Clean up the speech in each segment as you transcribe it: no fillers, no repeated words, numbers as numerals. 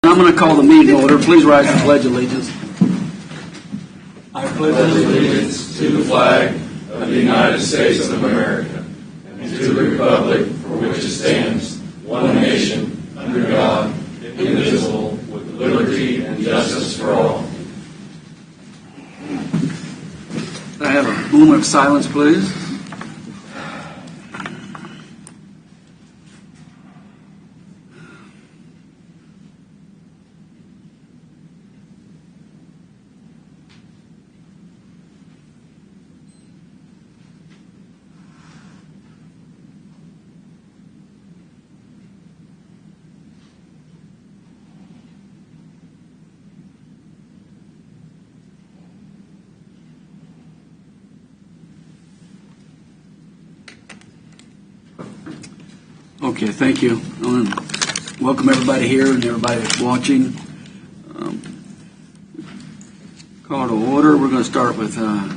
I'm going to call the meeting order. Please rise and pledge allegiance. I pledge allegiance to the flag of the United States of America and to the republic for which it stands, one nation, under God, indivisible, with liberty and justice for all. I have a moment of silence, please. Okay, thank you. Welcome everybody here and everybody that's watching. Call to order. We're going to start with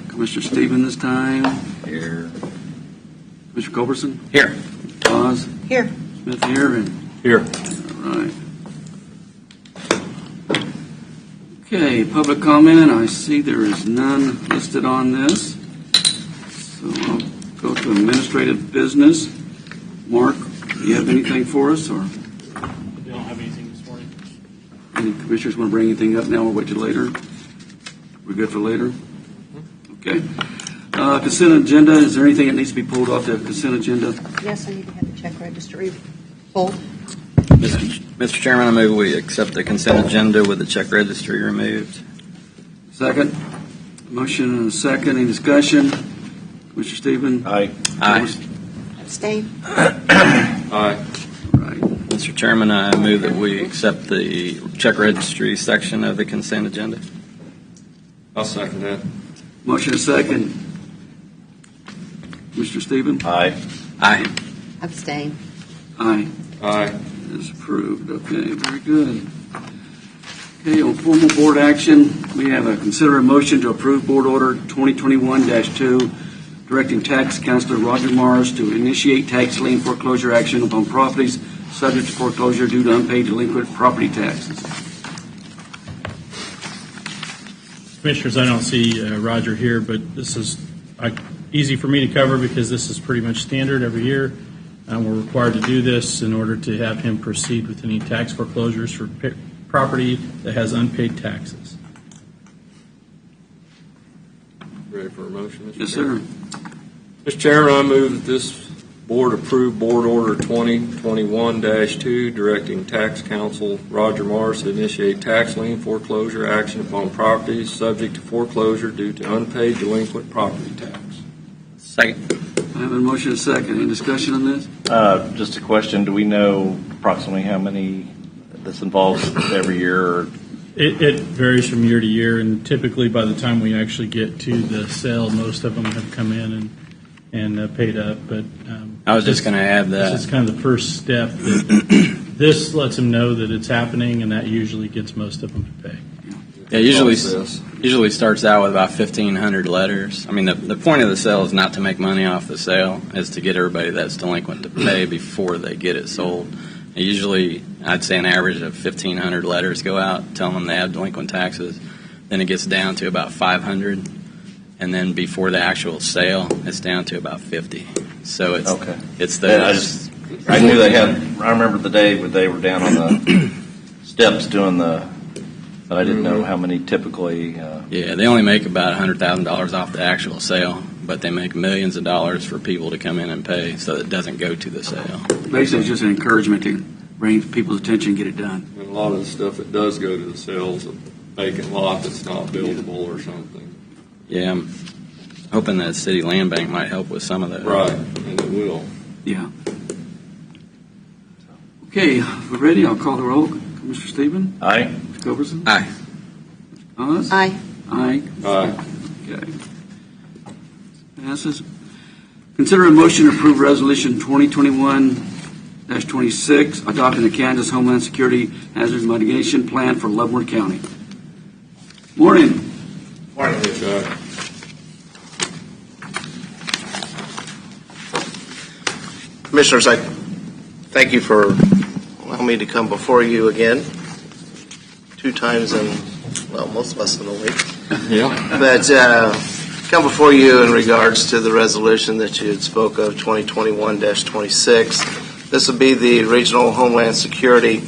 Commissioner Stephen this time. Here. Commissioner Culberson? Here. Oz? Here. Smith here? And Here. all right. Okay, public comment. I see there is none listed on this. So I'll go to administrative business. Mark, do you have anything for us? Or We don't have anything this morning. any commissioners want to bring anything up now or wait till later? We're good for later? Okay. Consent agenda. Is there anything that needs to be pulled off the consent agenda? Yes, I need to have the check registry pulled. Mr. Chairman, I move we accept the consent agenda with the check registry removed. Second. Motion and a second. Any discussion? Commissioner Stephen? Aye. Aye. Abstain. Aye. All right. Mr. Chairman, I move that we accept the check registry section of the consent agenda. I'll second that. Motion and a second. Commissioner Stephen? Aye. Aye. Abstain. Aye. Aye. It is approved. Okay, very good. Okay, on formal board action, we have a consider a motion to approve Board Order 2021-2, directing Tax Counselor Roger Morris to initiate tax lien foreclosure action upon properties subject to foreclosure due to unpaid delinquent property taxes. Commissioners, I don't see Roger here, but this is easy for me to cover because this is pretty much standard every year. We're required to do this in order to have him proceed with any tax foreclosures for property that has unpaid taxes. Ready for a motion, Mr. Yes, Chairman? sir. Mr. Chairman, I move that this board approve Board Order 2021-2, directing Tax Counsel Roger Morris to initiate tax lien foreclosure action upon properties subject to foreclosure due to unpaid delinquent property tax. Second. I have a motion and a second. Any discussion on this? Just a question. Do we know approximately how many this involves every year? Or? It varies from year to year, and typically by the time we actually get to the sale, most of them have come in and paid up. But I was just going to add that. This is kind of the first step. This lets them know that it's happening, and that usually gets most of them to pay. Yeah, usually starts out with about 1,500 letters. I mean, the point of the sale is not to make money off the sale, is to get everybody that's delinquent to pay before they get it sold. And usually, I'd say an average of 1,500 letters go out telling them they have delinquent taxes. Then it gets down to about 500, and then before the actual sale, it's down to about 50. So it's okay. It's the. Yeah, I knew they had. I remember the day when they were down on the steps doing the. But I didn't know how many typically. Yeah, they only make about $100,000 off the actual sale, but they make millions of dollars for people to come in and pay, so it doesn't go to the sale. Basically, it's just an encouragement to bring people's attention and get it done. And a lot of the stuff that does go to the sales, a vacant lot that's not buildable or something. Yeah, I'm hoping that City Land Bank might help with some of that. Right, and it will. Yeah. Okay, we're ready. I'll call the roll. Commissioner Stephen? Aye. Mr. Culberson? Aye. Oz? Aye. Aye. Aye. Okay. Passes. Consider a motion to approve Resolution 2021-26, adopting the Kansas Homeland Security Hazard Mitigation Plan for Leavenworth County. Morning. Morning, Chuck. Commissioners, I thank you for allowing me to come before you again. 2 times in, well, most less than a week. Yeah. But come before you in regards to the resolution that you had spoke of, 2021-26. This will be the Regional Homeland Security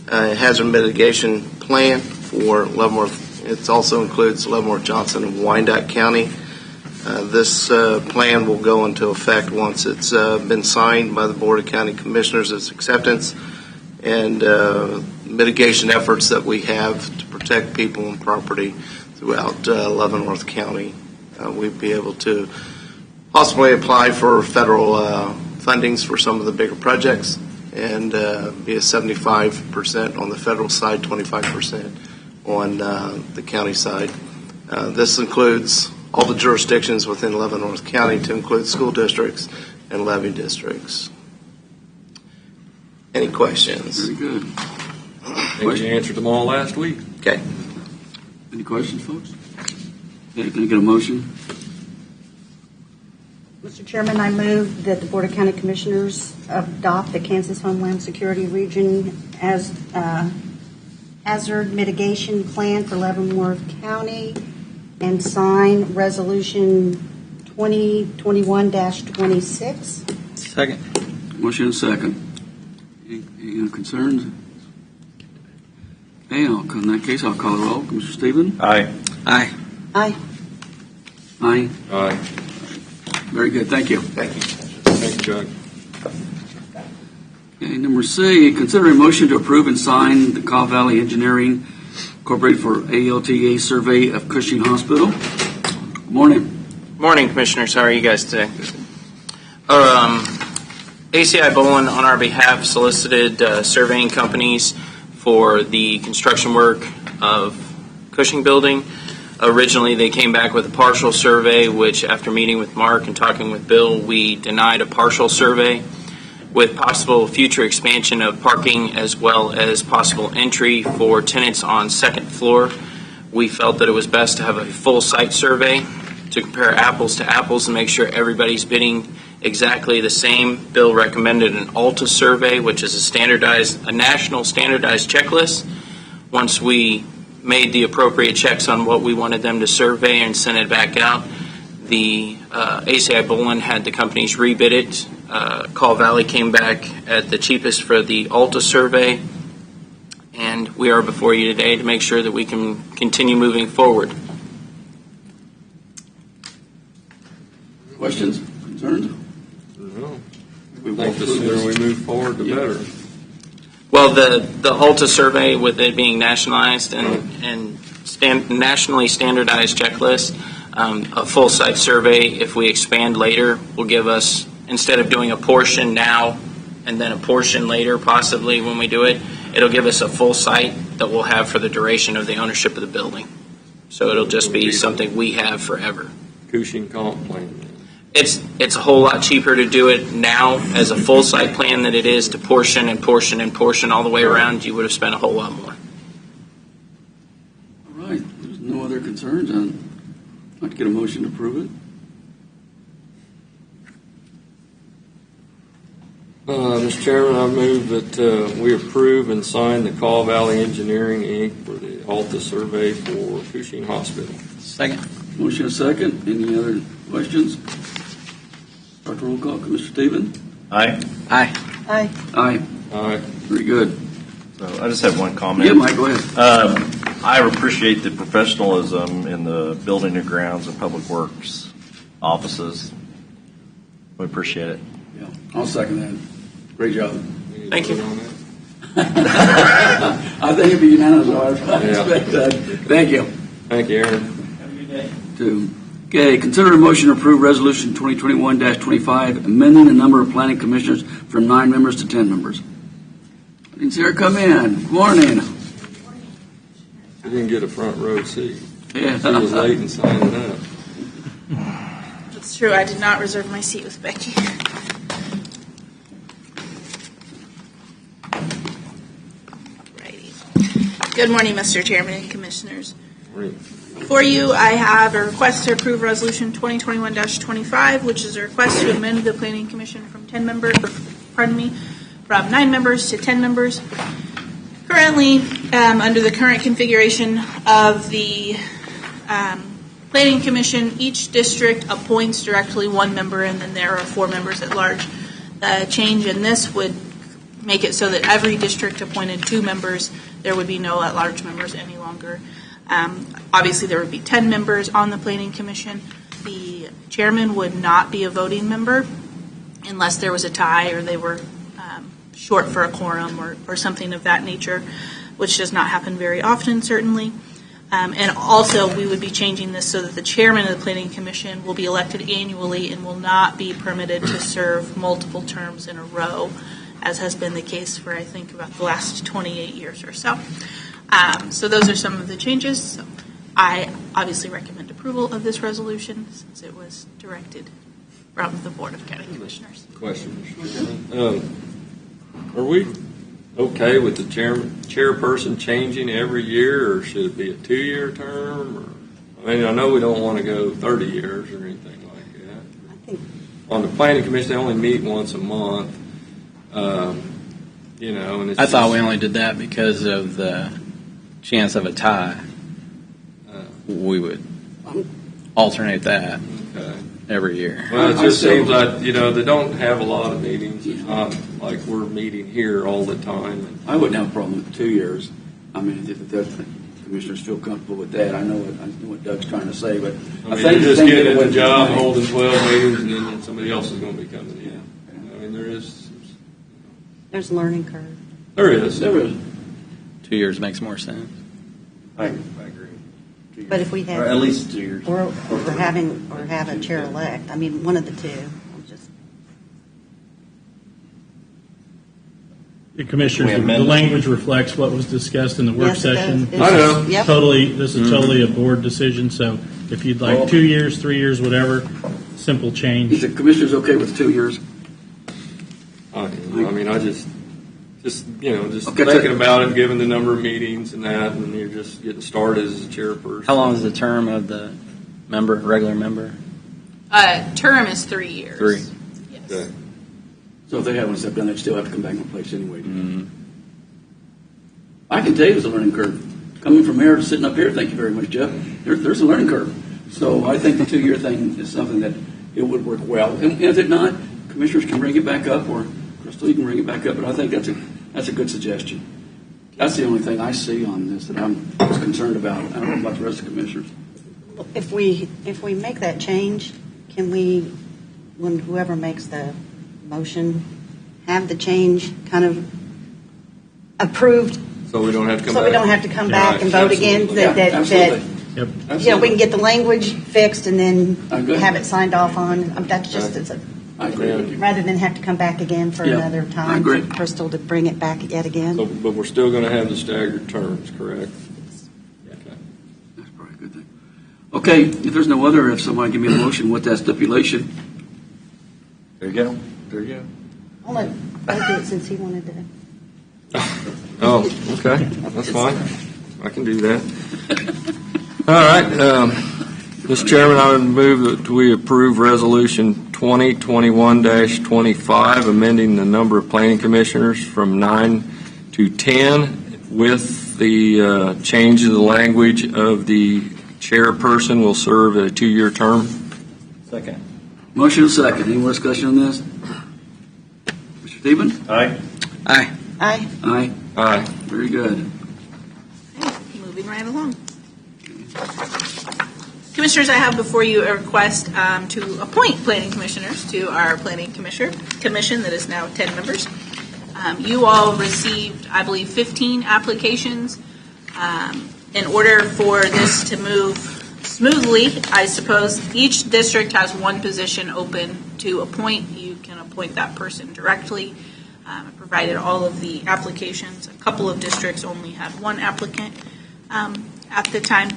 Hazard Mitigation Plan for Leavenworth. It also includes Leavenworth, Johnson, and Wyandotte County. This plan will go into effect once it's been signed by the Board of County Commissioners as acceptance, and mitigation efforts that we have to protect people and property throughout Leavenworth County. We'd be able to possibly apply for federal fundings for some of the bigger projects, and be a 75% on the federal side, 25% on the county side. This includes all the jurisdictions within Leavenworth County, to include school districts and levy districts. Any questions? Very good. I think you answered them all last week. Okay. Any questions, folks? Okay, can I get a motion? Mr. Chairman, I move that the Board of County Commissioners adopt the Kansas Homeland Security Region as hazard mitigation plan for Leavenworth County and sign Resolution 2021-26. Second. Motion and second. Any concerns? Okay, in that case, I'll call the roll. Commissioner Stephen? Aye. Aye. Aye. Aye. Aye. Very good, thank you. Thank you. Thank you, Chuck. Okay, number C, consider a motion to approve and sign the Cobb Valley Engineering Incorporated for ALTA survey of Cushing Hospital. Good morning. Morning, Commissioners. How are you guys today? ACI Bowen, on our behalf, solicited surveying companies for the construction work of Cushing Building. Originally, they came back with a partial survey, which, after meeting with Mark and talking with Bill, we denied a partial survey with possible future expansion of parking as well as possible entry for tenants on second floor. We felt that it was best to have a full site survey to compare apples to apples and make sure everybody's bidding exactly the same. Bill recommended an ALTA survey, which is a national standardized checklist. Once we made the appropriate checks on what we wanted them to survey and sent it back out, the ACI Bowen had the companies rebid it. Call Valley came back at the cheapest for the ALTA survey, and we are before you today to make sure that we can continue moving forward. Questions, concerns? No. I think the sooner we move forward, the better. Well, the ALTA survey, with it being nationalized and nationally standardized checklist, a full site survey, if we expand later, will give us, instead of doing a portion now and then a portion later, possibly when we do it, it'll give us a full site that we'll have for the duration of the ownership of the building. So it'll just be something we have forever. Cushing comp plan. It's a whole lot cheaper to do it now as a full site plan than it is to portion and portion and portion all the way around. You would have spent a whole lot more. All right, there's no other concerns, I'd like to get a motion to approve it. Mr. Chairman, I move that we approve and sign the Call Valley Engineering, Inc. for the ALTA survey for Cushing Hospital. Second. Motion and second. Any other questions? Start the roll call. Commissioner Stephen? Aye. Aye. Aye. Aye. Aye. Very good. So I just have one comment. Yeah, Mike, go ahead. I appreciate the professionalism in the building and grounds and public works offices. We appreciate it. Yeah, I'll second that. Great job. Thank you. I think it'd be unanimous. I expect that. Thank you. Thank you, Aaron. Okay, consider a motion to approve Resolution 2021-25, amending the number of planning commissioners from 9 members to 10 members. I didn't see her come in. Good morning. You didn't get a front row seat. Yeah. She was late in signing up. That's true. I did not reserve my seat with Becky. Righty. Good morning, Mr. Chairman and Commissioners. Morning. For you, I have a request to approve Resolution 2021-25, which is a request to amend the Planning Commission from 9 members to 10 members. Currently, under the current configuration of the Planning Commission, each district appoints directly one member, and then there are 4 members at large. The change in this would make it so that every district appointed 2 members. There would be no at-large members any longer. Obviously, there would be 10 members on the Planning Commission. The chairman would not be a voting member unless there was a tie or they were short for a quorum or something of that nature, which does not happen very often, certainly. And also, we would be changing this so that the chairman of the Planning Commission will be elected annually and will not be permitted to serve multiple terms in a row, as has been the case for, I think, about the last 28 years or so. So those are some of the changes. So I obviously recommend approval of this resolution since it was directed from the Board of County Commissioners. Question, Mr. Chairman. Are we okay with the chairperson changing every year, or should it be a 2-year term? Or, I mean, I know we don't want to go 30 years or anything like that. I think On the Planning Commission, they only meet once a month. And it's I thought just- we only did that because of the chance of a tie. We would alternate that Okay. every year. Well, it I just still- seems like, they don't have a lot of meetings. It's not like we're meeting here all the time. I wouldn't have a problem with 2 years. I mean, if the commissioners feel comfortable with that, I know what Doug's trying to say, but I mean, you're just getting a job, holding 12 meetings, and then somebody else is going to be coming in. I mean, there's a learning curve. there is. There is. 2 years makes more sense. I agree. But if we Or at have, least 2 years. or have a chair-elect, I mean, one of the two. The Commissioners, We the amend it? language reflects what was discussed in the work Yes, it does. session. It's- I know. Yep. This is totally a board decision, so if you'd like 2 years, 3 years, whatever, simple Is change. the commissioners okay with 2 years? I mean, I just Okay, thinking about it, given the number of meetings and that, and you're just getting started as a chairperson. How long is the term of the regular member? Term is 3 years. 3. Yes. Okay. So if they haven't stepped down, they'd still have to come back and replace anyway. I can tell you it's a learning curve. Coming from here to sitting up here, thank you very much, Jeff, there's a learning curve. So I think the 2-year thing is something that it would work well. And if it not, commissioners can bring it back up, or Crystal, you can bring it back up, but I think that's a good suggestion. That's the only thing I see on this that I was concerned about. I don't know about the rest of the commissioners. If we make that change, can we, when whoever makes the motion, have the change kind of approved, So we don't have to come so back. we don't have to come Yeah, back and vote again? absolutely. Yeah, That absolutely. Yep. we can get the language fixed and then I agree. have it signed off on. That's just, I agree with you. rather than have to come back again for Yeah, another I time. agree. For Crystal to bring it back yet again. So, but we're still going to have the staggered terms, correct? Okay. That's probably a good thing. Okay, if there's no other, if somebody give me a motion with that stipulation. There you go. There you go. I'll let Doug do it since he wanted to. Oh, okay. That's fine. I can do that. All right. Mr. Chairman, I would move that we approve Resolution 2021-25, amending the number of planning commissioners from 9 to 10 with the change of the language of the chairperson will serve a 2-year term. Second. Motion and second. Any more discussion on this? Mr. Stevens? Aye. Aye. Aye. Aye. Aye. Very good. Moving right along. Commissioners, I have before you a request to appoint planning commissioners to our planning commission that is now 10 members. You all received, I believe, 15 applications. In order for this to move smoothly, I suppose each district has one position open to appoint. You can appoint that person directly. I provided all of the applications. A couple of districts only had one applicant at the time.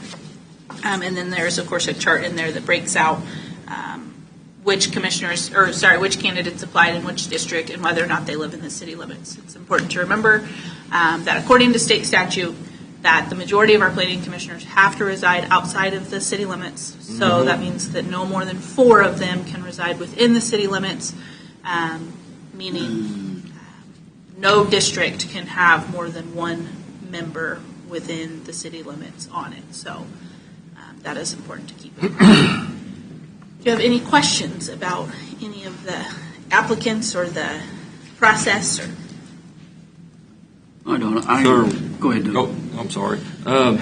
And then there's, of course, a chart in there that breaks out which candidates applied in which district and whether or not they live in the city limits. It's important to remember that according to state statute, that the majority of our planning commissioners have to reside outside of the city limits. So that means that no more than 4 of them can reside within the city limits, meaning no district can have more than one member within the city limits on it. So that is important to keep in mind. Do you have any questions about any of the applicants or the process? Or? I don't. Go ahead, Doug. Oh, I'm sorry. So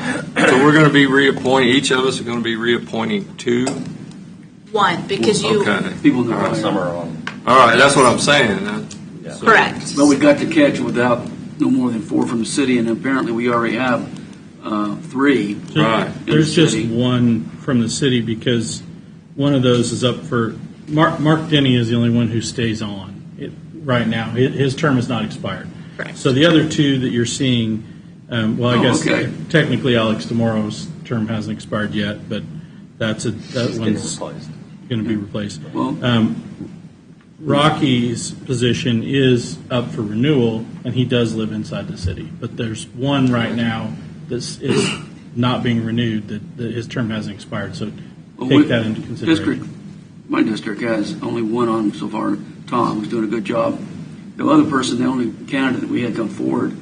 we're going to be reappointing, each of us are going to be reappointing two? One, because you... Okay. People in the right. Some are on. All right, that's what I'm saying. Yeah. So- Correct. But we got the catch without no more than 4 from the city, and apparently we already have 3. Right. There's the just city. one from the city because one of those is up for, Mark Denny is the only one who stays on right now. His term is not expired. Correct. So the other 2 that you're seeing, I guess okay. technically Alex DeMoro's term hasn't expired yet, but that one's Replaced. going to be replaced. Well, Rocky's position is up for renewal, and he does live inside the city. But there's one right now that is not being renewed, that his term hasn't expired. So take that into consideration. My district has only 1 on so far. Tom, who's doing a good job. The other person, the only candidate that we had come forward,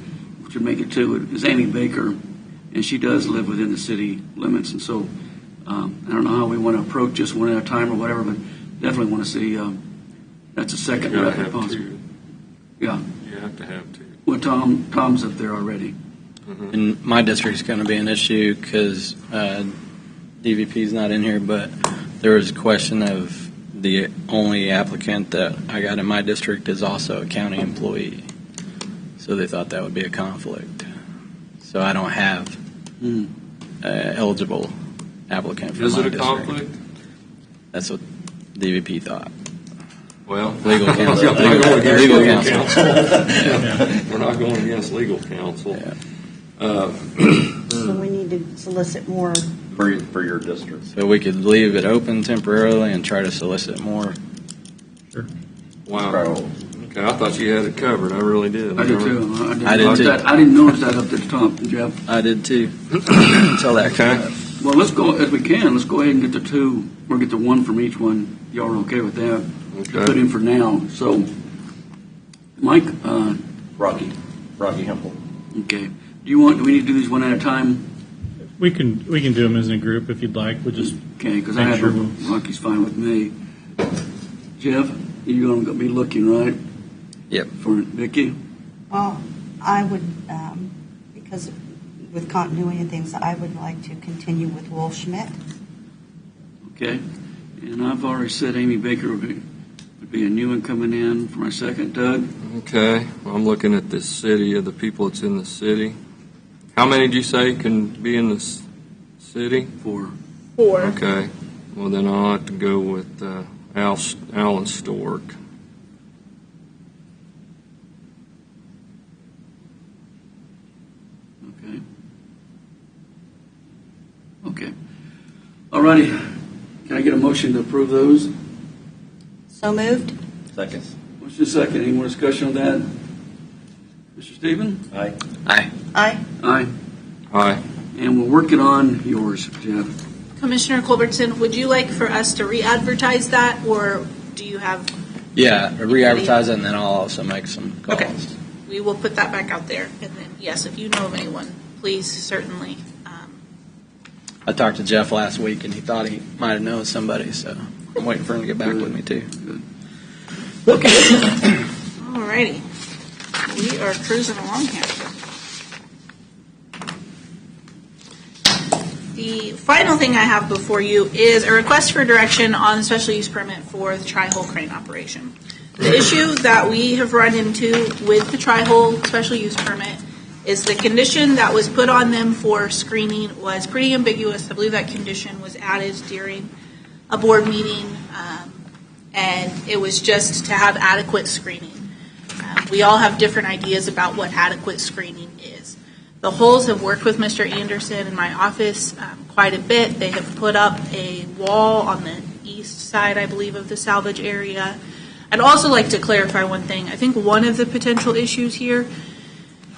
which would make it 2, is Amy Baker, and she does live within the city limits. And so I don't know how we want to approach just one at a time or whatever, but definitely want to see that's a second You rep. have if possible. two. Yeah. You have to have two. Well, Tom's up there already. In my district's going to be an issue because DVP's not in here, but there was a question of the only applicant that I got in my district is also a county employee. So they thought that would be a conflict. So I don't have eligible applicant for Is my it a district. conflict? That's what DVP thought. Well, Legal counsel. We're not going against Legal legal counsel. counsel. We're not going against legal counsel. Yeah. So we need to solicit more. For your district. So we could leave it open temporarily and try to solicit more. Wow. Trihole. Okay, I thought you had it covered. I really did. I did too. I did too. I didn't notice that up at the top, Jeff. I did too. Until that Okay. Well, let's go, as we can, let's go ahead and get the 2, or get the 1 from each one. Y'all are okay with that? Okay. Put in for now. So, Mike, Rocky Hempel. okay. Do we need to do these one at a time? We can do them as in a group if you'd like. We'll just Okay, because I Make have, sure we'll- Rocky's fine with me. Jeff, you're going to be looking, right? Yep. For Vicki? Well, I would, because with continuity and things, I would like to continue with Wolf Schmidt. Okay. And I've already said Amy Baker would be a new one coming in for my second. Doug? Okay. Well, I'm looking at this city, of the people that's in the city. How many did you say can be in this city? 4. 4. Okay. Well, then I'll have to go with Alan Stork. Okay. Okay. All righty. Can I get a motion to approve those? So moved? Second. Motion second. Any more discussion on that? Mr. Stephen? Aye. Aye. Aye. Aye. Aye. And we're working on yours, Jeff. Commissioner Culbertson, would you like for us to re-advertise that, or do you have... Yeah, re-advertise it, and then I'll also make some calls. Okay. We will put that back out there. And then, yes, if you know of anyone, please certainly. I talked to Jeff last week, and he thought he might have known somebody, so I'm waiting for him to get back with me, too. All righty. We are cruising along here. The final thing I have before you is a request for direction on the special use permit for the Trihole crane operation. The issue that we have run into with the Trihole special use permit is the condition that was put on them for screening was pretty ambiguous. I believe that condition was added during a board meeting, and it was just to have adequate screening. We all have different ideas about what adequate screening is. The Holes have worked with Mr. Anderson in my office quite a bit. They have put up a wall on the east side, I believe, of the salvage area. I'd also like to clarify one thing. I think one of the potential issues here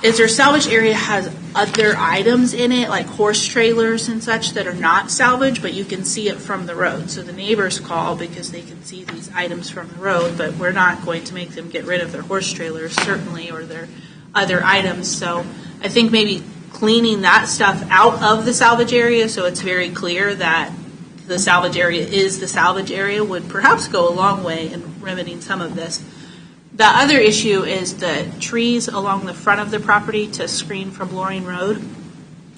is their salvage area has other items in it, like horse trailers and such, that are not salvage, but you can see it from the road. So the neighbors call because they can see these items from the road, but we're not going to make them get rid of their horse trailers, certainly, or their other items. So I think maybe cleaning that stuff out of the salvage area so it's very clear that the salvage area is the salvage area would perhaps go a long way in remedying some of this. The other issue is the trees along the front of the property to screen from Loring Road.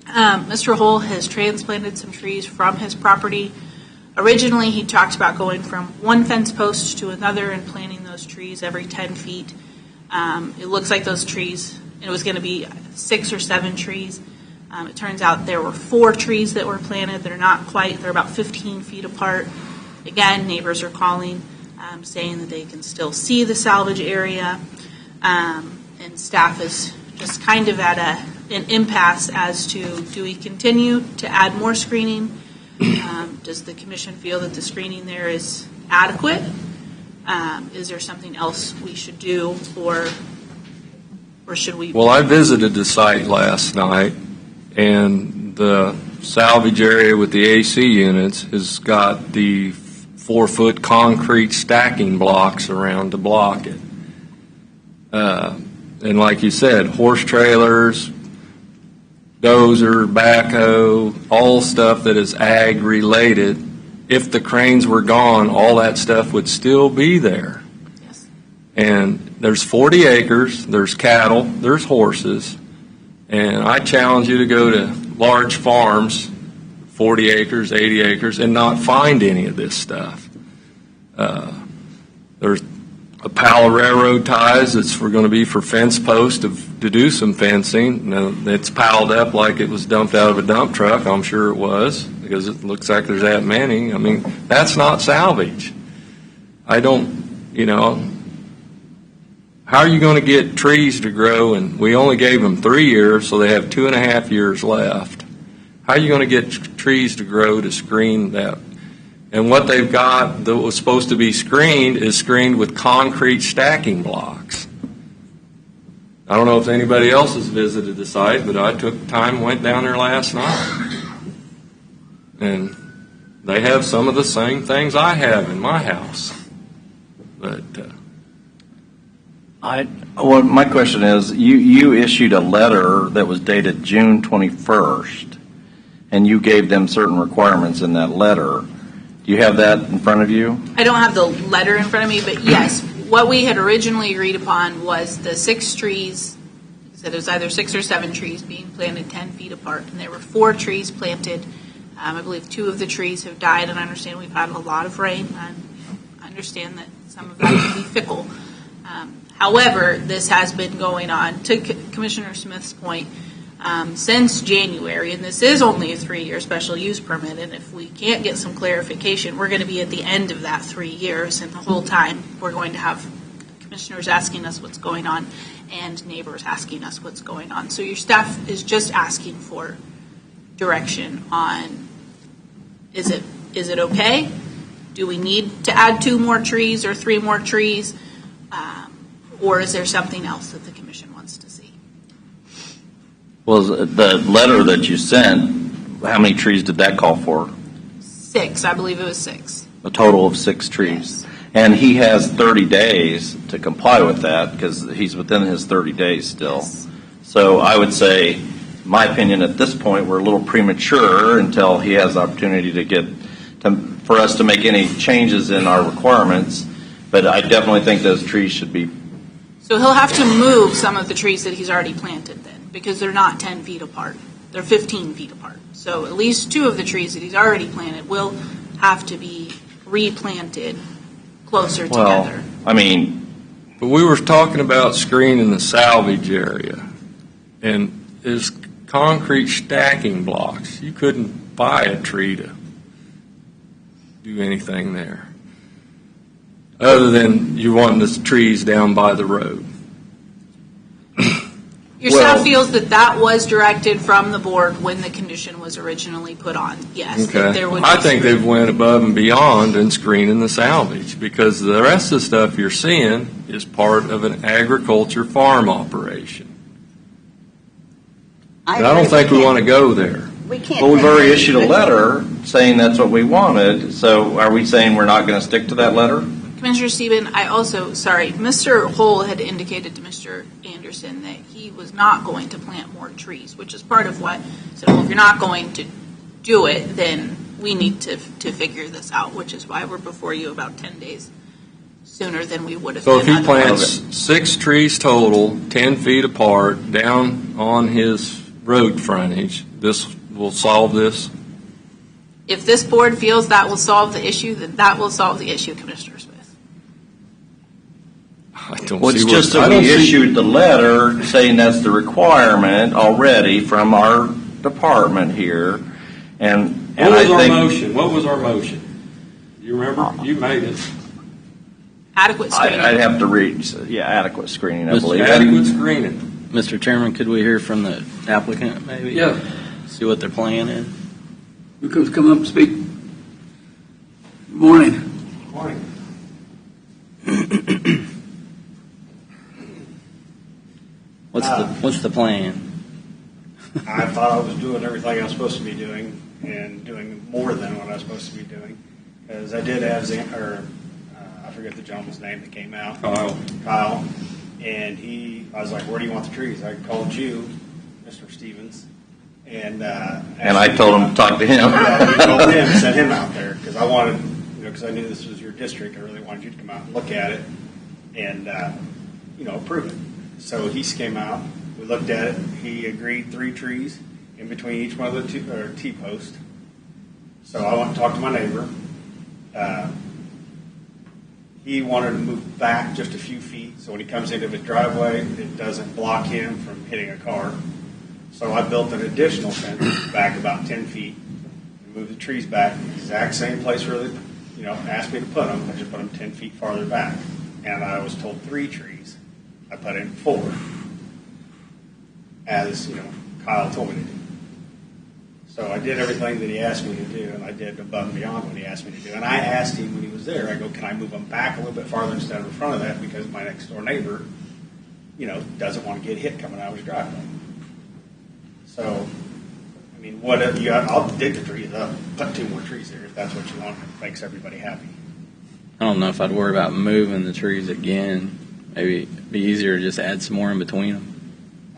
Mr. Trihole has transplanted some trees from his property. Originally, he talked about going from one fence post to another and planting those trees every 10 feet. It looks like those trees, it was going to be 6 or 7 trees. It turns out there were 4 trees that were planted. They're not quite, they're about 15 feet apart. Again, neighbors are calling, saying that they can still see the salvage area. And staff is just kind of at an impasse as to, do we continue to add more screening? Does the commission feel that the screening there is adequate? Is there something else we should do, or should we? Well, I visited the site last night, and the salvage area with the AC units has got the 4-foot concrete stacking blocks around to block it. And like you said, horse trailers, dozer, backhoe, all stuff that is ag related. If the cranes were gone, all that stuff would still be there. Yes. And there's 40 acres, there's cattle, there's horses, and I challenge you to go to large farms, 40 acres, 80 acres, and not find any of this stuff. There's a pile of railroad ties that's going to be for fence posts to do some fencing. Now, it's piled up like it was dumped out of a dump truck. I'm sure it was, because it looks like there's that many. I mean, that's not salvage. I don't, how are you going to get trees to grow? And we only gave them 3 years, so they have 2.5 years left. How are you going to get trees to grow to screen that? And what they've got that was supposed to be screened is screened with concrete stacking blocks. I don't know if anybody else has visited the site, but I took time, went down there last night. And they have some of the same things I have in my house. But well, my question is, you issued a letter that was dated June 21st, and you gave them certain requirements in that letter. Do you have that in front of you? I don't have the letter in front of me, but yes, what we had originally agreed upon was the 6 trees. So there's either 6 or 7 trees being planted 10 feet apart, and there were 4 trees planted. I believe 2 of the trees have died, and I understand we've had a lot of rain. I understand that some of that can be fickle. However, this has been going on, to Commissioner Smith's point, since January, and this is only a 3-year special use permit, and if we can't get some clarification, we're going to be at the end of that 3 years, and the whole time we're going to have commissioners asking us what's going on and neighbors asking us what's going on. So your staff is just asking for direction on, is it okay? Do we need to add 2 more trees or 3 more trees? Or is there something else that the commission wants to see? Well, the letter that you sent, how many trees did that call for? 6, I believe it was 6. A total of 6 trees. Yes. And he has 30 days to comply with that, because he's within his 30 days still. Yes. So I would say, in my opinion, at this point, we're a little premature until he has the opportunity for us to make any changes in our requirements. But I definitely think those trees should be. So he'll have to move some of the trees that he's already planted then, because they're not 10 feet apart. They're 15 feet apart. So at least 2 of the trees that he's already planted will have to be replanted closer together. But we were talking about screening the salvage area, and there's concrete stacking blocks. You couldn't buy a tree to do anything there, other than you wanting the trees down by the road. Your staff feels that was directed from the board when the condition was originally put on. Yes. Okay. There would I think they've went above and beyond in screening the salvage, because the rest of the stuff you're seeing is part of an agriculture farm operation. I don't think we want to go there. We can't. Well, we've already issued a letter saying that's what we wanted. So are we saying we're not going to stick to that letter? Commissioner Stephen, Mr. Hole had indicated to Mr. Anderson that he was not going to plant more trees, which is part of what, so if you're not going to do it, then we need to figure this out, which is why we're before you about 10 days sooner than we would have So been. if he plants 6 trees total, 10 feet apart, down on his road frontage, this will solve this? If this board feels that will solve the issue, then that will solve the issue, Commissioner Smith. I don't Well, it's see just I that don't we see- issued the letter saying that's the requirement already from our department here. And What I was our think, motion? What was our motion? You remember? You made it. Adequate screening. I'd have to read, adequate screening, I Mr. believe. Adequate screening. Mr. Chairman, could we hear from the applicant, maybe? Yeah. See what their plan is? Who comes come up and speak? Good morning. What's the plan? I thought I was doing everything I was supposed to be doing and doing more than what I was supposed to be doing. Because I did have, I forget the gentleman's name that came out. Kyle. And I was like, where do you want the trees? I called you, Mr. Stevens. And I told him to talk to him. I told him to send him out there because I wanted, because I knew this was your district. I really wanted you to come out and look at it and, approve it. So he came out. We looked at it. He agreed 3 trees in between each one of the T-posts. So I went and talked to my neighbor. He wanted to move back just a few feet so when he comes into the driveway, it doesn't block him from hitting a car. So I built an additional fence back about 10 feet and moved the trees back in the exact same place where they, asked me to put them. I just put them 10 feet farther back. And I was told 3 trees. I put in 4. As, Kyle told me to do. So I did everything that he asked me to do, and I did above and beyond what he asked me to do. And I asked him when he was there, I go, can I move them back a little bit farther instead of in front of that because my next door neighbor, doesn't want to get hit coming out of his driveway. So, I mean, whatever you got, I'll dig the trees up, put 2 more trees there if that's what you want. It makes everybody happy. I don't know if I'd worry about moving the trees again. Maybe it'd be easier to just add some more in between them.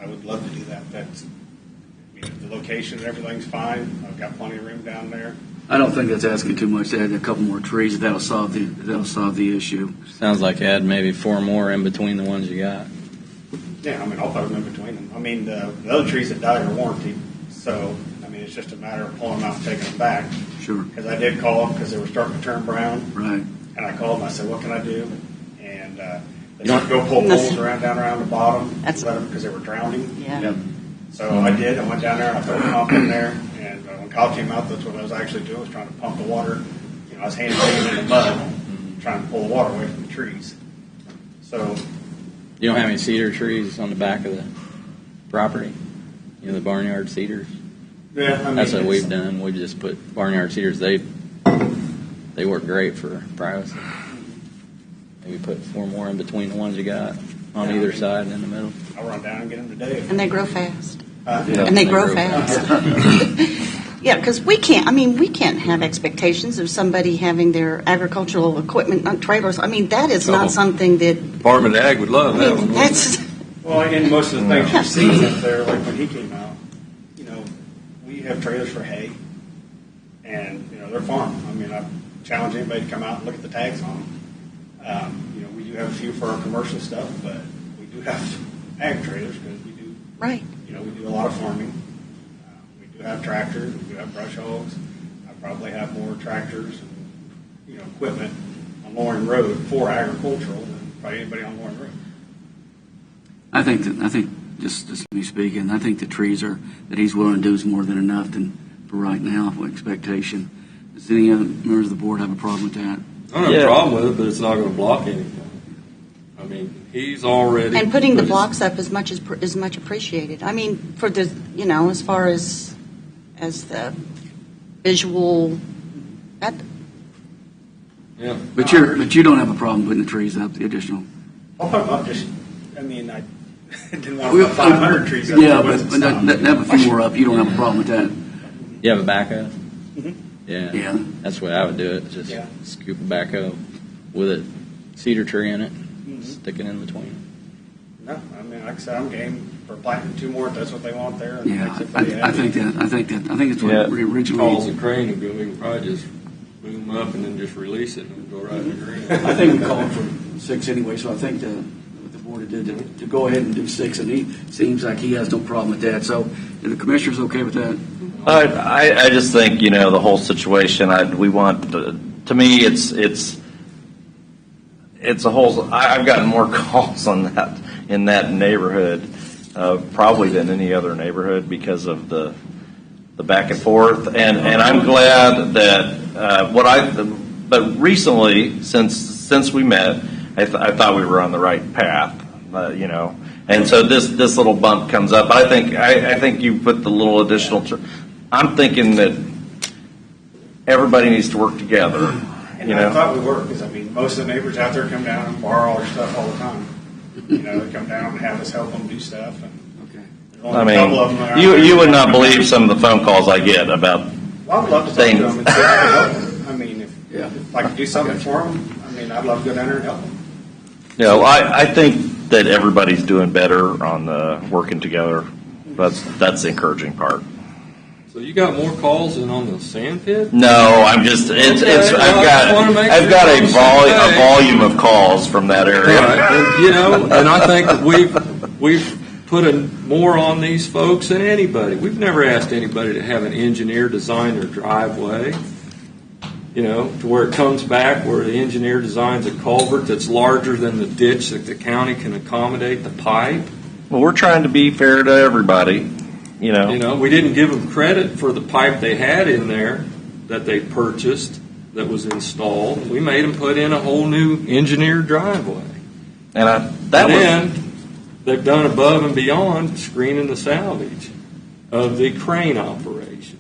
I would love to do that. The location and everything's fine. I've got plenty of room down there. I don't think that's asking too much to add a couple more trees. That'll solve the issue. Sounds like add maybe 4 more in between the ones you got. Yeah, I'll put them in between them. The other trees that died are warranted, so it's just a matter of pulling them out and taking them back. Sure. Because I did call them because they were starting to turn brown. Right. And I called them. I said, "What can I do?" And they said, "Go pull poles down around the bottom, because they were drowning." Yeah. Yep. So I did. I went down there and I put a pump in there. And when Kyle came out, that's what I was actually doing, was trying to pump the water. I was hand digging in the mud, trying to pull the water away from the trees. So. You don't have any cedar trees on the back of the property? The barnyard cedars? Yeah, That's what we've done. We've just put barnyard cedars. They work great for privacy. Maybe put 4 more in between the ones you got on either side and in the middle. I'll run down and get them today. And they grow fast. Yeah, And they grow fast. Yeah, because we can't have expectations of somebody having their agricultural equipment on trailers. That is not something that, Department of Ag would love that one. that's, Well, and most of the things you've seen up there, like when he came out, we have trailers for hay, and they're farm. I challenge anybody to come out and look at the tags on them. We do have a few for our commercial stuff, but we do have ag trailers because we do. right. We do a lot of farming. We do have tractors. We do have brush hogs. I probably have more tractors and equipment on Loring Road for agricultural than probably anybody on Loring Road. I think just me speaking, I think the trees that he's willing to do is more than enough for right now for expectation. Does any other members of the board have a problem with that? I don't have a problem with it, but it's not going to block anything. He's already. And putting the blocks up is much appreciated. For the, as far as the visual, that. Yeah. But you don't have a problem putting the trees up, the additional. I'll put them up. I didn't want to put 500 trees up. Yeah, but have a few more up. You don't have a problem with that. You have a backhoe? Mm-hmm. Yeah. Yeah. That's the way I would do it. Just scoop a backhoe with it cedar tree in it, stick it in between. No, I mean, like I said, I'm game for planting 2 more if that's what they want there. And Yeah, makes everybody I happy. think it's what Yeah. we Calls originally. the crane and go, we can probably just boom up and then just release it and go right in the green. I think we called for 6 anyway, so I think what the board did to go ahead and do 6, and he seems like he has no problem with that. So, are the commissioners okay with that? I just think, the whole situation, we want, to me, it's a whole, I've gotten more calls on that, in that neighborhood, probably than any other neighborhood because of the back and forth. And I'm glad that, but recently, since we met, I thought we were on the right path, and so this little bump comes up. I think you put the little additional, I'm thinking that everybody needs to work together. And I thought we were, because I mean, most of the neighbors out there come down and borrow all their stuff all the time. They come down and have us help them do stuff. And there's only a couple of them that you would not believe some of the phone calls I get about. Well, I would love to talk to them and see if I can help them. I mean, if I could do something for them, I mean, I'd love to go down there and help them. I think that everybody's doing better on working together. That's the encouraging part. So you got more calls than on the sand pit? No, I'm just. I've got a volume of calls from that area. Right. And I think that we've put more on these folks than anybody. We've never asked anybody to have an engineer design their driveway. To where it comes back, where the engineer designs a culvert that's larger than the ditch that the county can accommodate the pipe. Well, we're trying to be fair to everybody. We didn't give them credit for the pipe they had in there that they purchased that was installed. We made them put in a whole new engineered driveway. Then they've done above and beyond screening the salvage of the crane operation.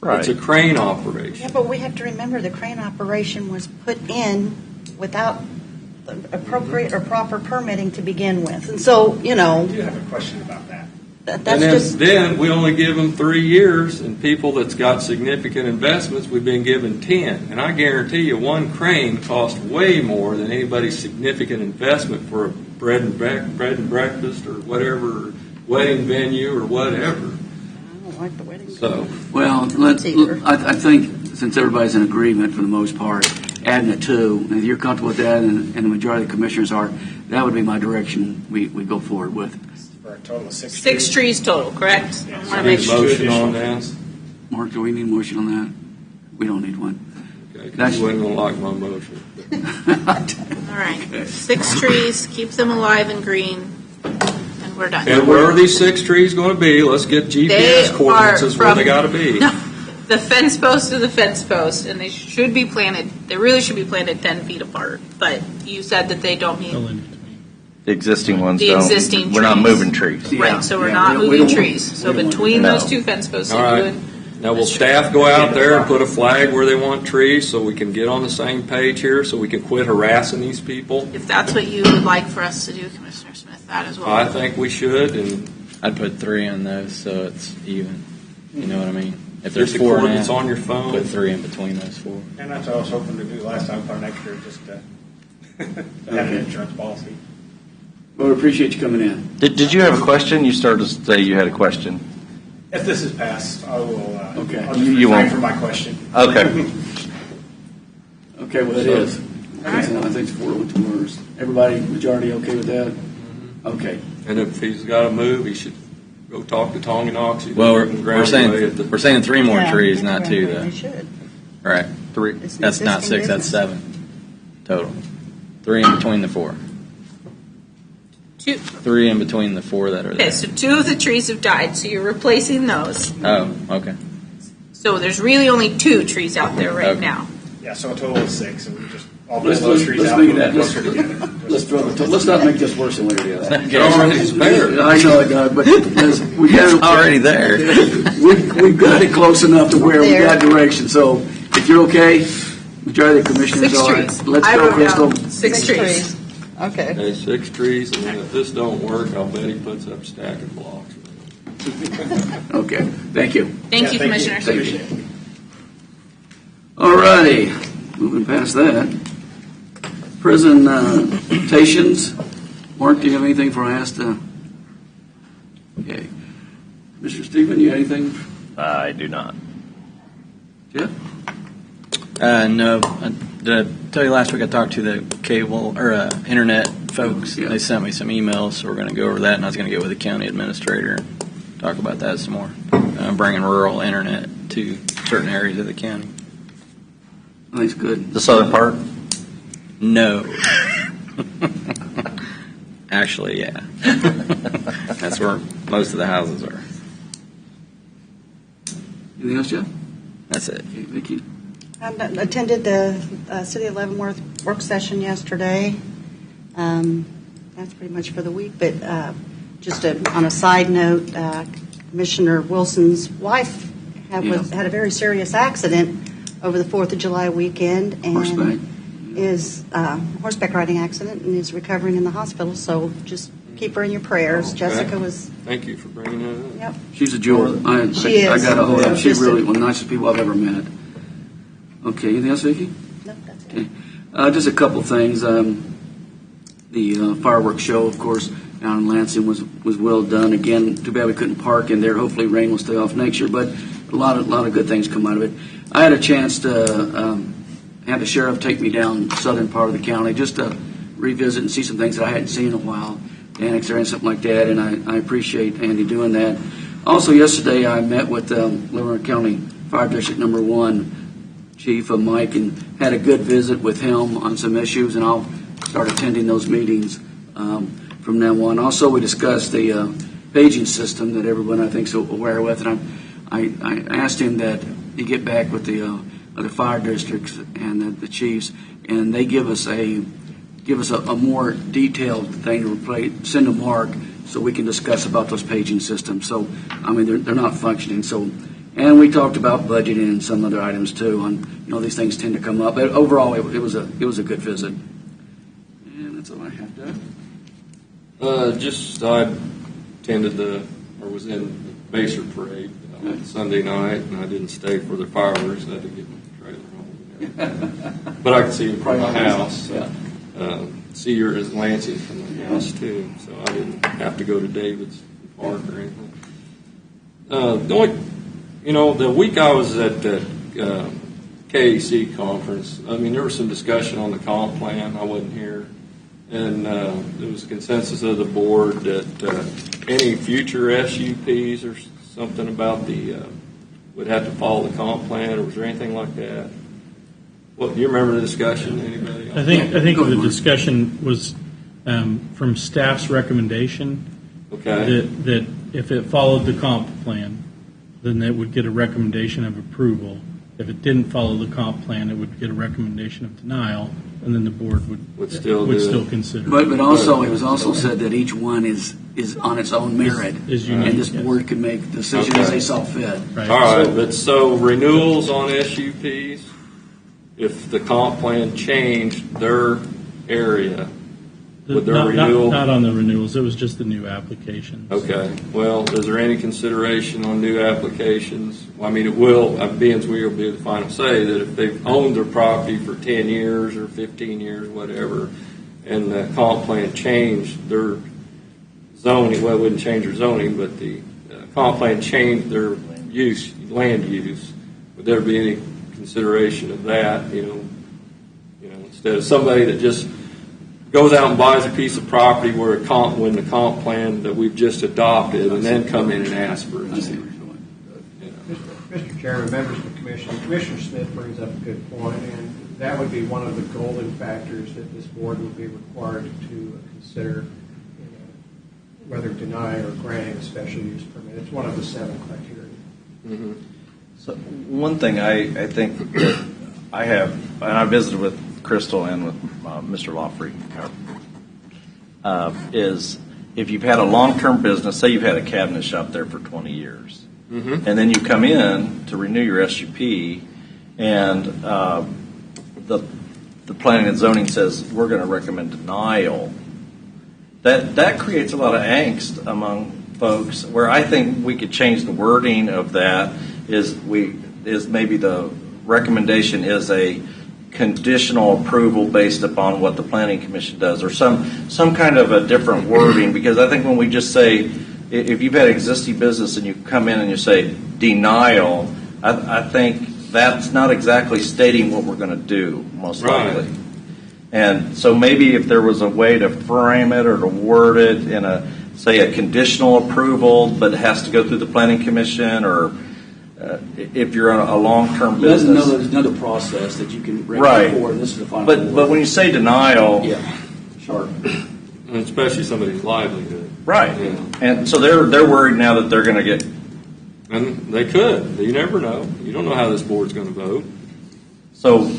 Right. It's a crane operation. Yeah, but we have to remember the crane operation was put in without appropriate or proper permitting to begin with. And so, I do have a question about that. Then we only give them 3 years, and people that's got significant investments, we've been given 10. And I guarantee you, one crane costs way more than anybody's significant investment for a bread and breakfast or whatever, wedding venue or whatever. I don't like the wedding. So, Well, I think since everybody's in agreement for the most part, adding a 2, and if you're comfortable with that, and the majority of the commissioners are, that would be my direction we go forward with. For a total of 6 6 trees total, correct? Yeah. I want to make need a sure. motion on that. Mark, do we need a motion on that? We don't need one. Okay, 'cause you wasn't going to like my motion. All right, 6 trees, keep them alive and green, and we're done. And where are these 6 trees going to be? Let's get GPS coordinates as where they got to be. No, the fence post to the fence post, and they should be planted, they really should be planted 10 feet apart, but you said that they don't need. The existing ones The don't. existing We're not trees. moving trees. Right, so we're Yeah, not we moving don't- trees. So we don't between want- those 2 fence posts, All you right. would. Now, will staff go out there and put a flag where they want trees so we can get on the same page here, so we can quit harassing these people? If that's what you would like for us to do, Commissioner Smith, that as well. I think we should, and I'd put 3 on those so it's even. You know what I mean? If get there's the 4 and a coordinates half, on your phone. put 3 in between those 4. And that's what I was hoping to do last time, put an extra just to have an insurance policy. Well, we appreciate you coming in. Did you have a question? You started to say you had a question. If this is passed, I will, Okay. I'll just You refrain won't. from my question. Okay. Okay, well, it is. I think it's 4 with 2 words. Everybody, majority okay with that? Okay. And if he's got to move, he should go talk to Tonganoxie. Well, we're saying 3 more Yeah, trees, not 2 They though. should. Right. 3. It's an That's not existing 6. That's business. 7 total. 3 in between the 4. 2. 3 in between the 4 that are there. Okay, so 2 of the trees have died, so you're replacing those. Oh, okay. So there's really only 2 trees out there right Okay. now. Yeah, so a total of 6, and we just all pull Let's those trees make out. it and that. put them closer together. Let's not make this worse than what it is. It already is better. I know it does, but we It's got already there. we've got it close enough to where we There. got direction. So if you're okay, majority of the commissioners 6 are. trees. Let's I go, wrote Crystal. down 6 trees. Okay. Okay, 6 trees, and then if this don't work, I'll bet he puts up a stack of blocks. Okay, thank you. Thank you, Commissioners. Appreciate it. All righty, moving past that. Presentations. Mark, do you have anything for us to? Okay. Mr. Stephen, you have anything? I do not. Jeff? No. Did I tell you last week I talked to the cable or internet folks? Yeah. They sent me some emails, so we're going to go over that, and I was going to get with the county administrator and talk about that some more. Bringing rural internet to certain areas of the county. I think it's good. The southern part? No. Actually, yeah. That's where most of the houses are. Anything else, Jeff? That's it. Okay, Vicki? I attended the City of Leavenworth work session yesterday. That's pretty much for the week, but just on a side note, Commissioner Wilson's wife had a very serious accident over the 4th of July weekend, and Horseback. is horseback riding accident, and is recovering in the hospital. So just keep her in your prayers. Okay. Jessica was. Thank you for bringing that up. Yep. She's a jewel. She is. I got a hold of her. She's Just a- really one of the nicest people I've ever met. Okay, anything else, Vicki? No, that's it. Okay. Just a couple things. The fireworks show, of course, down in Lansing was well done. Again, too bad we couldn't park in there. Hopefully rain will stay off next year, but a lot of good things come out of it. I had a chance to have the sheriff take me down the southern part of the county just to revisit and see some things that I hadn't seen in a while, annex area and something like that, and I appreciate Andy doing that. Also, yesterday I met with Leavenworth County Fire District Number 1 Chief Mike and had a good visit with him on some issues, and I'll start attending those meetings from now on. Also, we discussed the paging system that everyone I think is aware with, and I asked him that he get back with the other fire districts and the chiefs, and they give us a more detailed thing to send to Mark so we can discuss about those paging systems. So, I mean, they're not functioning. So, and we talked about budgeting and some other items too. And these things tend to come up. But overall, it was a good visit. And that's all I have to. I attended was in the Baser Parade Sunday night, and I didn't stay for the fireworks. I had to get my trailer home. But I could see them from my house. Yeah. See your Lansing from my house too, so I didn't have to go to David's Park or anything. The week I was at the KAC conference, I mean, there was some discussion on the comp plan. I wasn't here. And there was a consensus of the board that any future SUPs or something about would have to follow the comp plan, or was there anything like that? Well, do you remember the discussion? Anybody? I think the discussion was from staff's recommendation Okay. that if it followed the comp plan, then it would get a recommendation of approval. If it didn't follow the comp plan, it would get a recommendation of denial, and then the board would still consider. But also, it was also said that each one is on its own merit, Is unique, and this yes. board can make decisions as they saw fit. Right. All right, but so renewals on SUPs, if the comp plan changed their area, with their renewal? Not on the renewals. It was just the new applications. Okay. Well, is there any consideration on new applications? Well, I mean, it will, being we will be the final say, that if they've owned their property for 10 years or 15 years, whatever, and the comp plan changed their zoning, well, it wouldn't change their zoning, but the comp plan changed their land use, would there be any consideration of that, instead of somebody that just goes out and buys a piece of property when the comp plan that we've just adopted, and then come in and ask for it. Mr. Chairman, members of the Commission, Commissioner Smith brings up a good point, and that would be one of the golden factors that this board would be required to consider whether denying or granting a special use permit. It's one of the 7 criteria. Mm-hmm. So one thing I think that I have, and I visited with Crystal and with Mr. Lawfrey, is if you've had a long-term business, say you've had a cabinet shop there for 20 years, mm-hmm. and then you come in to renew your SUP, and the planning and zoning says we're going to recommend denial. That creates a lot of angst among folks. Where I think we could change the wording of that is maybe the recommendation is a conditional approval based upon what the planning commission does, or some kind of a different wording, because I think when we just say, if you've had existing business and you come in and you say denial, I think that's not exactly stating what we're going to do, most likely. Right. And so maybe if there was a way to frame it or to word it in say a conditional approval, but it has to go through the planning commission, or if you're a long-term Let them know business. there's another process that you can bring Right. forward. This is the final. But when you say denial, yeah, sure. And especially somebody's livelihood. right, Yeah. and so they're worried now that they're going to get. And they could. You never know. You don't know how this board's going to vote. So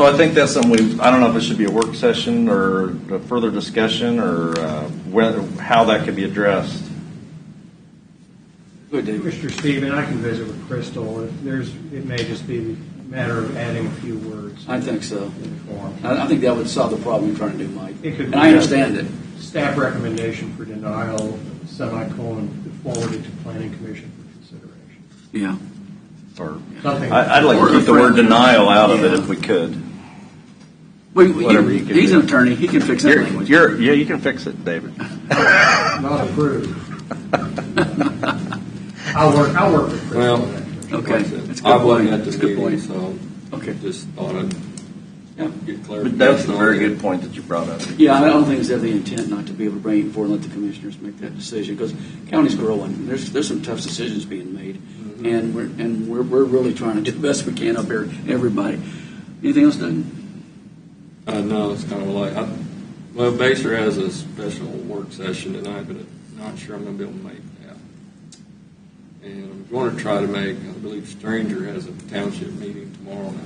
I think that's something I don't know if it should be a work session or a further discussion, or how that could be addressed. Good, David. Mr. Stephen, I can visit with Crystal. It may just be a matter of adding a few words I think so. in the form. I think that would solve the problem you're trying to do, Mike. It could And be I understand it. Staff recommendation for denial, semicolon, forwarded to planning commission for consideration. Yeah. Or Something. I'd like to keep the word denial out of it if we could. Whatever you can he's do. an attorney. He can fix that language. Yeah, you can fix it, David. Not approved. I'll work with Crystal. Well, on that. Okay. Like I said, That's a I good wasn't point. at the That's a good meeting, point. so Okay. just thought I'd Yeah. get clarification. But that's a on very that. good point that you brought up. Yeah, I don't think it's ever the intent not to be able to bring it forward and let the commissioners make that decision, because county's growing. There's some tough decisions being made, and we're really trying to do the best we can up here. Everybody. Anything else, Doug? No, it's kind of like, well, Baser has a special work session tonight, but I'm not sure I'm going to be able to make that. And I'm going to try to make, I believe Stranger has a township meeting tomorrow night.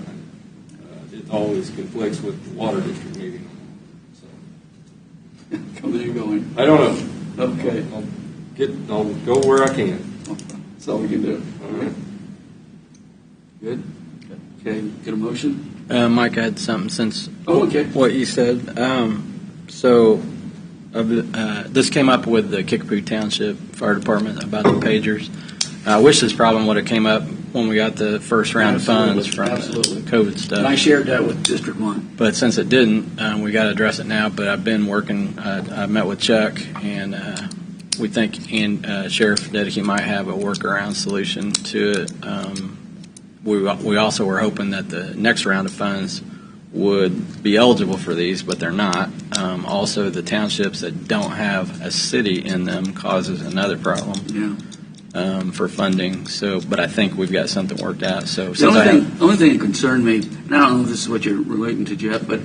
It always conflicts with the water district meeting. So Coming and going. I don't know. Okay. I'll go where I can. That's all we can do. All right. Good? Okay, get a motion? Mike, I had something since Oh, okay. what you said. This came up with the Kickapoo Township Fire Department about the pagers. I wish this problem would have came up when we got the first round of funds from Absolutely. the COVID And I stuff. shared that with District 1. But since it didn't, we got to address it now. But I've been working. I met with Chuck, and we think Sheriff Dedeke might have a workaround solution to it. We also were hoping that the next round of funds would be eligible for these, but they're not. Also, the townships that don't have a city in them causes another problem for funding. So, but I think we've got something worked out. So, The only thing that concerned me, and I don't know if this is what you're relating to, Jeff, but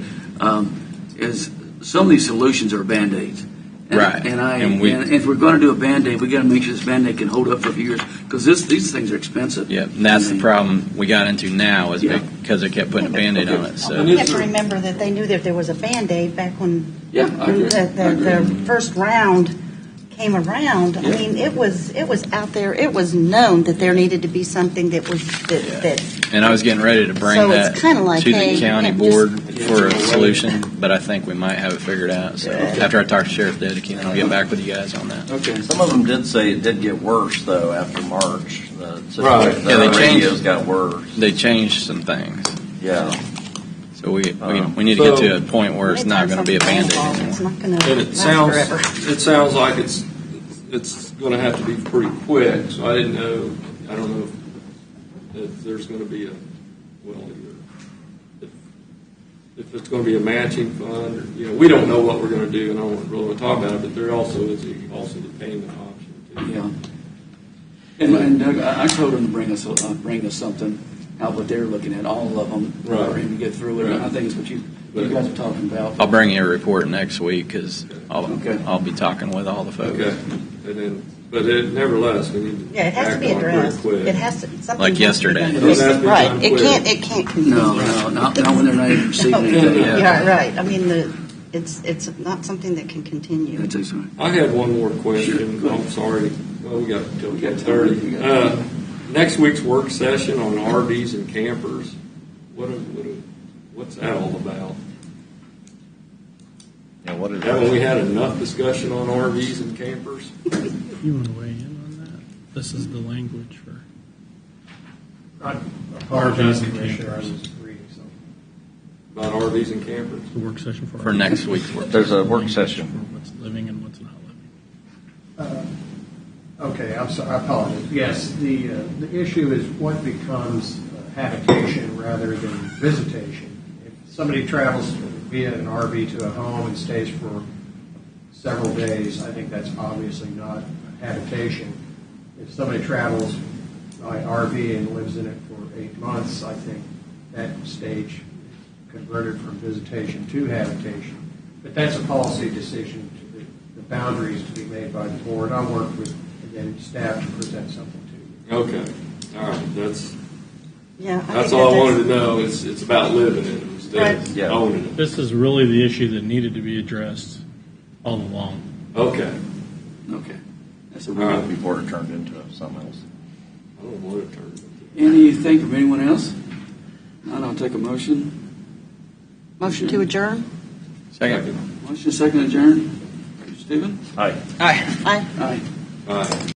is some of these solutions are Band-Aids. And, Right. And if we're going to do a Band-Aid, we got to make sure this Band-Aid can hold up for a few years, because these things are expensive. Yeah, and that's the problem we got into now is because they kept putting a Band-Aid on it. So. You have to remember that they knew that there was a Band-Aid back when Yeah, I agree. the first round came around. I Yeah. mean, it was out there. It was known that there needed to be something that was that And I was getting ready to bring So that it's kinda like, to hey, the county just- board for a solution, but I think we might have it figured out. So after I talk to Sheriff Dedeke, I'll get back with you guys on that. Okay. Some of them did say it did get worse though after March. Right. The Yeah, they changed- radios got worse. They changed some things, Yeah. so we need to get to a point where it's not going to be a Band-Aid It's anymore. not going to And it last sounds, forever. it sounds like it's going to have to be pretty quick, so I don't know if there's going to be if it's going to be a matching fund, or, we don't know what we're going to do, and I don't really want to talk about it, but there also is the payment option, too. Yeah. And Doug, I told him to bring us something, how what they're looking at, all of them, Right. for him to get through it. Right. I think it's what you guys are talking about. I'll bring you a report next week because Okay. I'll be talking with all the folks. Okay, but nevertheless, we need to Yeah, it has to act be on it pretty addressed. quick. It has to something Like has to be yesterday. done. It has to be Right. done It quick. can't continue. No, not when they're not even receiving No. anything. Yeah, right. I mean, it's not something that can continue. That's exactly right. I had one more question. Sure, go ahead. I'm sorry. Well, we got till We got 30. time. We got time. Next week's work session on RVs and campers. What's that all about? Yeah, what is Haven't we that? had enough discussion on RVs and campers? You want to weigh in on that? This is the language for. I apologize, Commissioner, I was reading something. About RVs and campers? The work session For next week's work. There's a work session. For what's living and what's not living. Okay, I'm sorry, I apologize. Yes, the issue is what becomes habitation rather than visitation. If somebody travels via an RV to a home and stays for several days, I think that's obviously not habitation. If somebody travels by RV and lives in it for 8 months, I think that stage is converted from visitation to habitation. But that's a policy decision, the boundaries to be made by the board. I'll work with, again, staff to present something to you. Okay, all right, that's Yeah. all I wanted to know. It's about living in it instead of Right. owning it. This is really the issue that needed to be addressed all along. Okay. Okay. That's a All right, before it turned into something else. I don't want it turned into. Anything from anyone else? Not, I'll take a motion. Motion to adjourn? Second. Motion second adjourn. Stephen? Aye. Aye. Aye. Aye. All right.